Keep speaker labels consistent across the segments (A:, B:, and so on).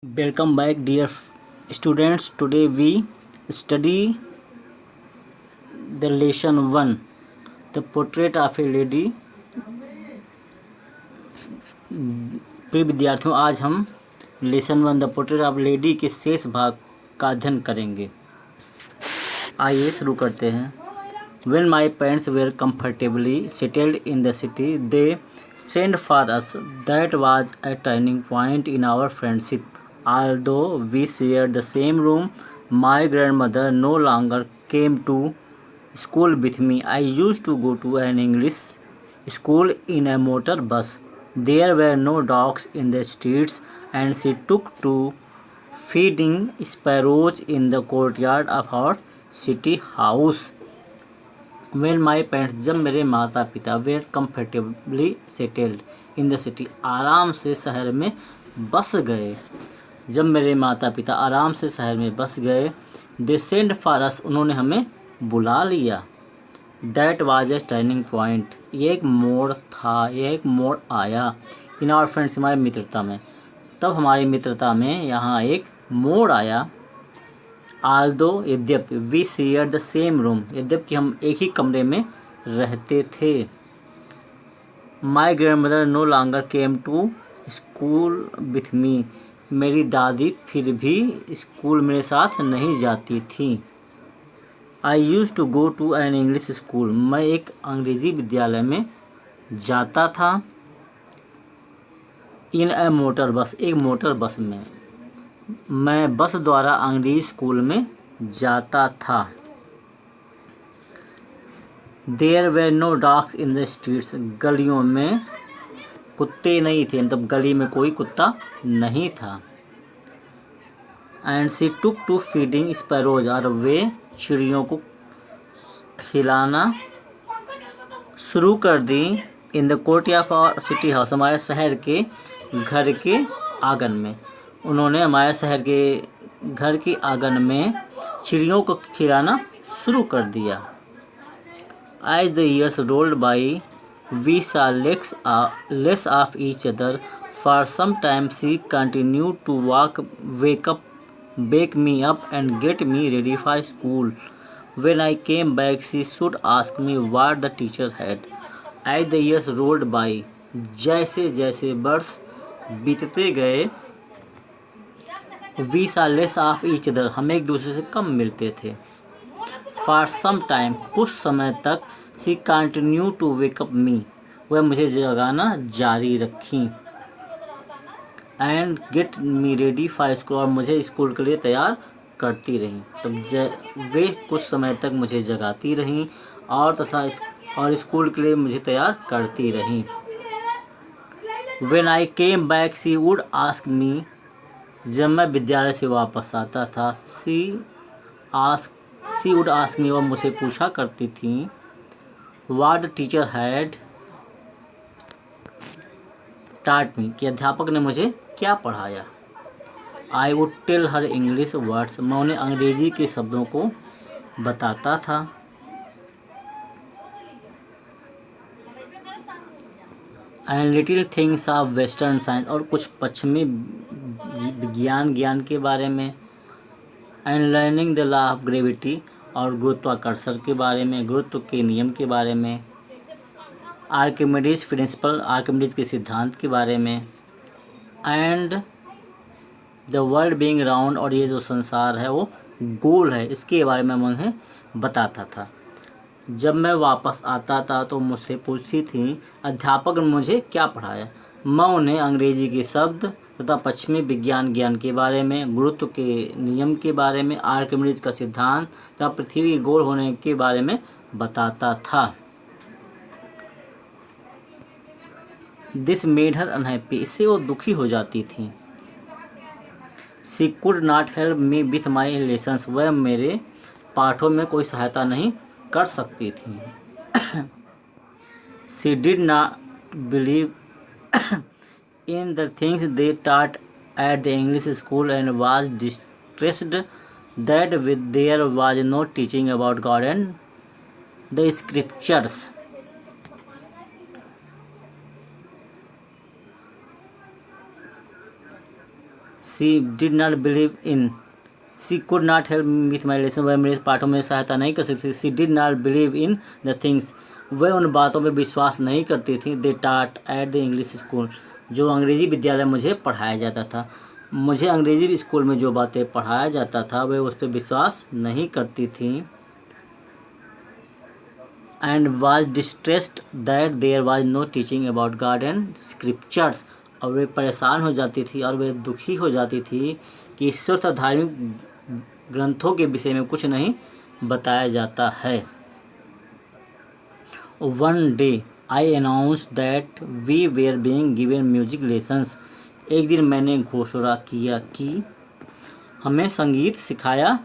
A: Welcome back, dear students. Today we study the lesson 1, the portrait of a lady. प्रिय विद्यार्थियों, आज हम lesson 1 the portrait of lady के शेष भाग का अध्ययन करेंगे। आइए शुरू करते हैं। When my parents were comfortably settled in the city, they sent for us. That was a turning point in our friendship. Although we shared the same room, my grandmother no longer came to school with me. I used to go to an English school in a motor bus. There were no dogs in the streets, and she took to feeding sparrows in the courtyard of our city house. When my parents, जब मेरे माता पिता were comfortably settled in the city, आराम से शहर में बस गए। जब मेरे माता पिता आराम से शहर में बस गए, they sent for us, उन्होंने हमें बुला लिया। That was a turning point, ये एक मोड़ था, ये एक मोड़ आया। In our friends, हमारी मित्रता में, तब हमारी मित्रता में यहाँ एक मोड़ आया। Although, यद्यपि, we shared the same room, यद्यपि हम एक ही कमरे में रहते थे। My grandmother no longer came to school with me, मेरी दादी फिर भी स्कूल मेरे साथ नहीं जाती थी। I used to go to an English school, मैं एक अंग्रेजी विद्यालय में जाता था। In a motor bus, एक मोटर बस में, मैं बस द्वारा अंग्रेजी स्कूल में जाता था। There were no dogs in the streets, गलियों में कुत्ते नहीं थे, मतलब गली में कोई कुत्ता नहीं था। And she took to feeding sparrows, और वे चिड़ियों को खिलाना शुरू कर दी। In the courtyard of our city house, हमारे शहर के घर के आंगन में, उन्होंने हमारे शहर के घर के आंगन में चिड़ियों को खिलाना शुरू कर दिया। As the years rolled by, we saw less of each other. For some time she continued to wake me up and get me ready for school. When I came back, she should ask me what the teacher had. As the years rolled by, जैसे जैसे वर्ष बीतते गए, we saw less of each other, हम एक दूसरे से कम मिलते थे। For some time, कुछ समय तक, she continued to wake up me, वह मुझे जगाना जारी रखी। And get me ready for school, और मुझे स्कूल के लिए तैयार करती रहीं। तब वे कुछ समय तक मुझे जगाती रहीं और स्कूल के लिए मुझे तैयार करती रहीं। When I came back, she would ask me, जब मैं विद्यालय से वापस आता था, she would ask me, वह मुझे पूछा करती थी, what the teacher had taught me, कि अध्यापक ने मुझे क्या पढ़ाया। I would tell her English words, मैं उन्हें अंग्रेजी के शब्दों को बताता था। And little things of western science, और कुछ पश्चिमी ज्ञान के बारे में। And learning the law of gravity, और गुरुत्वाकर्षण के बारे में, गुरुत्व के नियम के बारे में। आर्किमिडीज प्रिंसिपल, आर्किमिडीज के सिद्धांत के बारे में। And the world being round, और ये जो संसार है वो गोल है, इसके बारे में मैं उन्हें बताता था। जब मैं वापस आता था तो मुझसे पूछती थी, अध्यापक ने मुझे क्या पढ़ाया। मैं उन्हें अंग्रेजी के शब्द तथा पश्चिमी विज्ञान के बारे में, गुरुत्व के नियम के बारे में, आर्किमिडीज का सिद्धांत तथा पृथ्वी के गोल होने के बारे में बताता था। दिस मेड हर अनहैप्पी, इससे वो दुखी हो जाती थी। She could not help me with my lessons, वह मेरे पाठों में कोई सहायता नहीं कर सकती थी। She did not believe in the things they taught at the English school and was distressed that there was no teaching about God and the scriptures. She did not believe in, she could not help with my lesson, वह मेरे पाठों में सहायता नहीं कर सकती। She did not believe in the things, वह उन बातों में विश्वास नहीं करती थी। दे टाट एट द इंग्लिश स्कूल, जो अंग्रेज़ी विद्यालय मुझे पढ़ाया जाता था। मुझे अंग्रेज़ी स्कूल में जो बातें पढ़ाया जाता था वह उस पर विश्वास नहीं करती थी। And was distressed that there was no teaching about God and scriptures, और वे परेशान हो जाती थी और वे दुखी हो जाती थी कि ईश्वर तथा धार्मिक ग्रंथों के विषय में कुछ नहीं बताया जाता है। One day I announced that we were being given music lessons, एक दिन मैंने घोषणा किया कि हमें संगीत सिखाया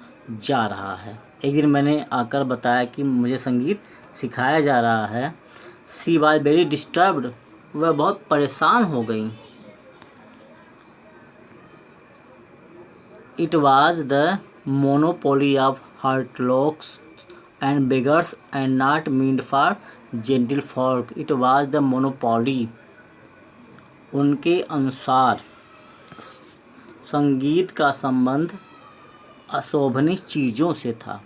A: जा रहा है। एक दिन मैंने आकर बताया कि मुझे संगीत सिखाया जा रहा है। सी वाज वेरी डिस्टर्ब्ड, वह बहुत परेशान हो गई। It was the monopoly of harlots and beggars and not meant for gentle folk. It was the monopoly, उनके अनुसार संगीत का संबंध अशोभनीय चीज़ों से था।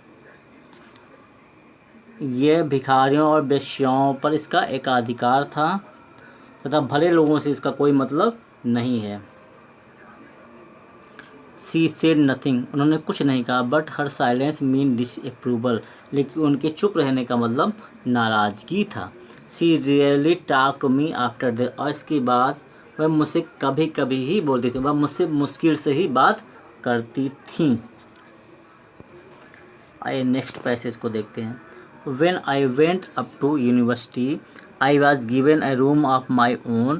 A: यह भिखारियों और वेश्याओं पर इसका एकाधिकार था तथा भले लोगों से इसका कोई मतलब नहीं है। सी सेड नथिंग, उन्होंने कुछ नहीं कहा। But her silence mean disapproval, लेकिन उनके चुप रहने का मतलब नाराज़गी था। She really talk to me after that, और इसके बाद वह मुझसे कभी कभी ही बोलती थी, वह मुझसे मुश्किल से ही बात करती थी। आइए नेक्स्ट पैसेज को देखते हैं। When I went up to university, I was given a room of my own.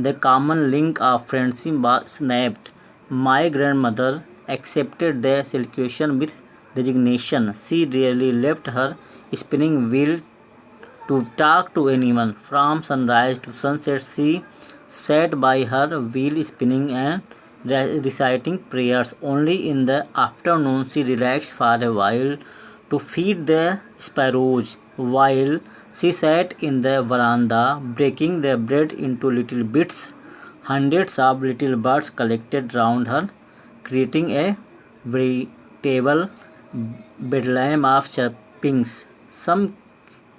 A: The common link of friendship was snapped. My grandmother accepted the situation with resignation. She rarely left her spinning wheel to talk to anyone. From sunrise to sunset, she sat by her wheel spinning and reciting prayers. Only in the afternoon she relaxed for a while to feed the sparrows, while she sat in the veranda breaking the bread into little bits. Hundreds of little birds collected round her, creating a veritable bedlam of chirpings. Some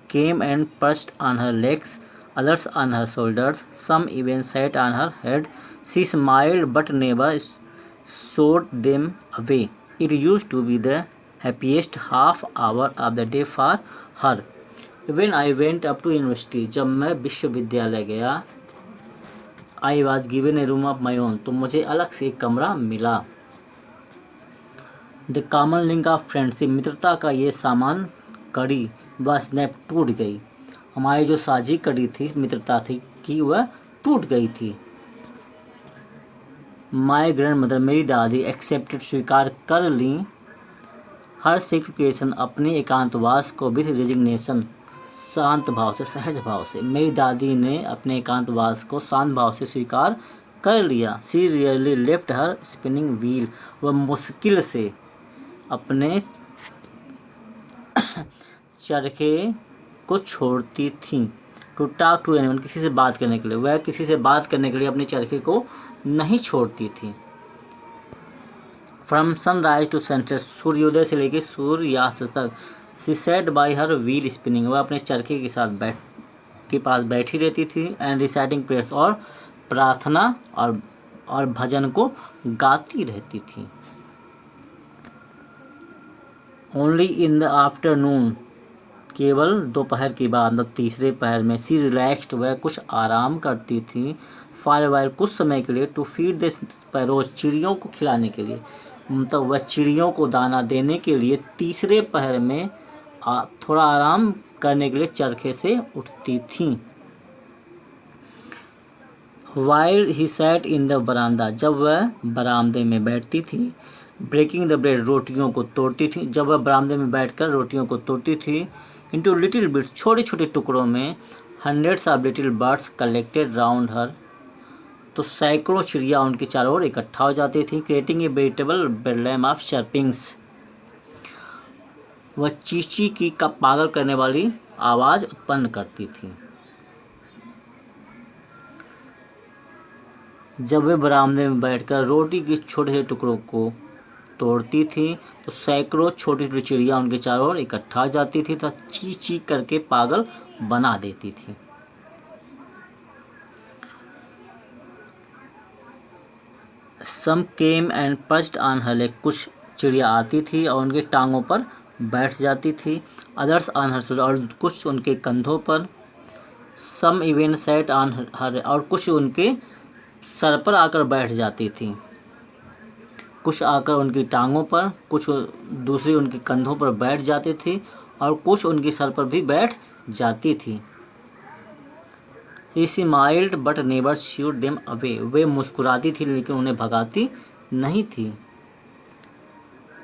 A: came and perched on her legs, others on her shoulders, some even sat on her head. She smiled but never showed them away. It used to be the happiest half hour of the day for her. When I went up to university, जब मैं विश्वविद्यालय गया, I was given a room of my own, तो मुझे अलग से एक कमरा मिला। The common link of friendship, मित्रता का ये सामान कड़ी वह स्नैप टूट गई। हमारी जो साझी कड़ी थी मित्रता थी कि वह टूट गई थी। माई ग्रैंड मदर, मेरी दादी, एक्सेप्टेड, स्वीकार कर ली, हर सेक्रिफिकेशन, अपने एकांतवास को, विथ रेजिग्नेशन, शांत भाव से, सहज भाव से। मेरी दादी ने अपने एकांतवास को शांत भाव से स्वीकार कर लिया। She rarely left her spinning wheel, वह मुश्किल से अपने चरखे को छोड़ती थी। टू टॉक टू एनीवन, किसी से बात करने के लिए, वह किसी से बात करने के लिए अपने चरखे को नहीं छोड़ती थी। फ्रॉम सनराइज टू सनसेट, सूर्योदय से लेकर सूर्यास्त तक। She said by her wheel spinning, वह अपने चरखे के पास बैठी रहती थी। एंड रिसाइटिंग प्रेयर्स, और प्रार्थना और भजन को गाती रहती थी। ओनली इन द आफ्टरनून, केवल दोपहर के बाद, मतलब तीसरे पहर में। शी रिलैक्स्ड, वह कुछ आराम करती थी। फॉर वाइल, कुछ समय के लिए। टू फीड द स्पैरोज, चिड़ियों को खिलाने के लिए, मतलब वह चिड़ियों को दाना देने के लिए तीसरे पहर में थोड़ा आराम करने के लिए चरखे से उठती थी। While he sat in the बरामदा, जब वह बरामदे में बैठती थी। ब्रेकिंग द ब्रेड, रोटियों को तोड़ती थी, जब वह बरामदे में बैठकर रोटियों को तोड़ती थी। इंटू लिटिल बिट्स, छोटे छोटे टुकड़ों में। Hundreds of little birds collected round her, तो सैकड़ों चिड़िया उनके चारों ओर इकट्ठा हो जाती थी। क्रिएटिंग ए वेरिटेबल बेडलैम ऑफ चर्पिंग्स, वह चींची की पागल करने वाली आवाज़ उत्पन्न करती थी। जब वे बरामदे में बैठकर रोटी के छोटे छोटे टुकड़ों को तोड़ती थी तो सैकड़ों छोटी छोटी चिड़िया उनके चारों ओर इकट्ठा जाती थी तथा चीख चीख करके पागल बना देती थी। Some came and perched on her leg, कुछ चिड़िया आती थी और उनके टांगों पर बैठ जाती थी। अदर्स ऑन हर शोल्डर, और कुछ उनके कंधों पर। सम इवन सैट ऑन हर, और कुछ उनके सर पर आकर बैठ जाती थी। कुछ आकर उनकी टांगों पर, कुछ दूसरी उनके कंधों पर बैठ जाती थी और कुछ उनके सर पर भी बैठ जाती थी। She smiled but never shooed them away, वे मुस्कुराती थी लेकिन उन्हें भगाती नहीं थी।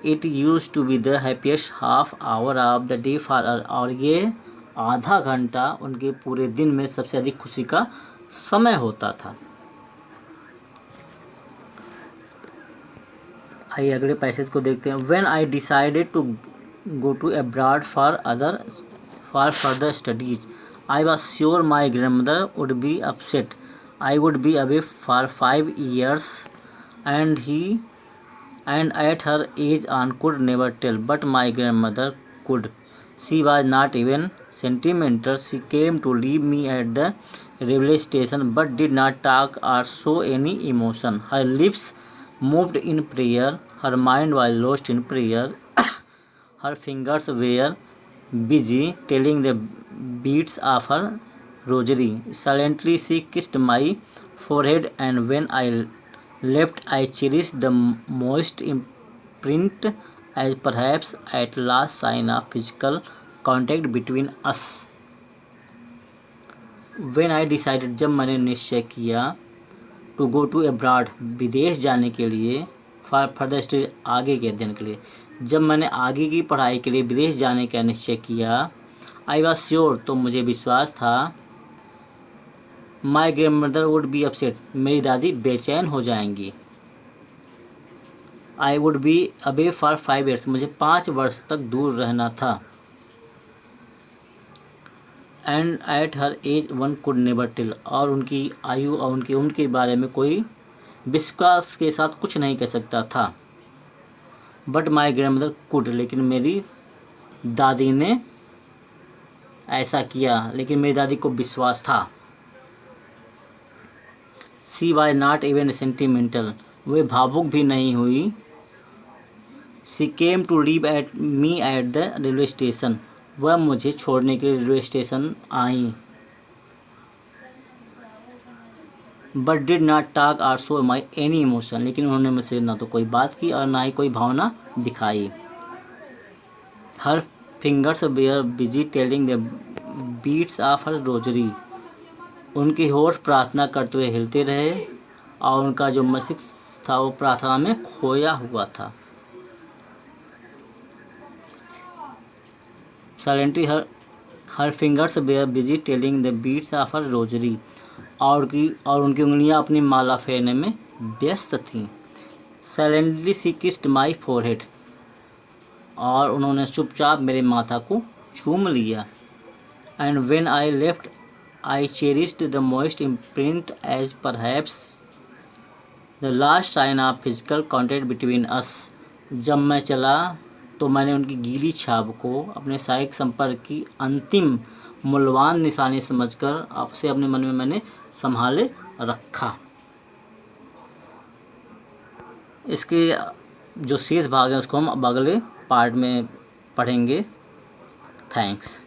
A: It used to be the happiest half hour of the day for her, और ये आधा घंटा उनके पूरे दिन में सबसे अधिक खुशी का समय होता था। आइए अगले पैसेज को देखते हैं। When I decided to go to abroad for further studies, I was sure my grandmother would be upset. I would be away for 5 years, and at her age Aunt could never tell, but my grandmother could. She was not even sentimental. She came to leave me at the railway station, but did not talk or show any emotion. Her lips moved in prayer. Her mind was lost in prayer. Her fingers were busy telling the beads of her rosary. Silently she kissed my forehead, and when I left I cherished the moist imprint as perhaps at last sign of physical contact between us. When I decided, जब मैंने निश्चय किया, to go to abroad, विदेश जाने के लिए, for further study, आगे के अध्ययन के लिए, जब मैंने आगे की पढ़ाई के लिए विदेश जाने का निश्चय किया, आई वॉज श्योर, तो मुझे विश्वास था, my grandmother would be upset, मेरी दादी बेचैन हो जाएंगी। I would be away for 5 years, मुझे 5 वर्ष तक दूर रहना था। And at her age one could never tell, और उनकी आयु और उनके बारे में कोई विश्वास के साथ कुछ नहीं कह सकता था। बट माई ग्रैंडमदर कुड, लेकिन मेरी दादी ने ऐसा किया, लेकिन मेरी दादी को विश्वास था। She was not even sentimental, वे भावुक भी नहीं हुई। She came to leave at me at the railway station, वह मुझे छोड़ने के लिए रेलवे स्टेशन आई। But did not talk or show my any emotion, लेकिन उन्होंने मुझसे ना तो कोई बात की और ना ही कोई भावना दिखाई। Her fingers were busy telling the beads of her rosary, उनके होठ प्रार्थना करते हुए हिलते रहे और उनका जो मस्तिष्क था वो प्रार्थना में खोया हुआ था। Silently her fingers were busy telling the beads of her rosary, और उनकी उंगलियां अपनी माला फेरने में व्यस्त थीं। Silently she kissed my forehead, और उन्होंने चुपचाप मेरे माथा को चूम लिया। And when I left I cherished the most imprint as perhaps the last sign of physical contact between us, जब मैं चला तो मैंने उनकी गीली छाप को अपने शारीरिक संपर्क की अंतिम मूल्यवान निशानी समझकर आपसे अपने मन में मैंने संभाले रखा। इसके जो शेष भाग है उसको हम अब अगले पार्ट में पढ़ेंगे। थैंक्स।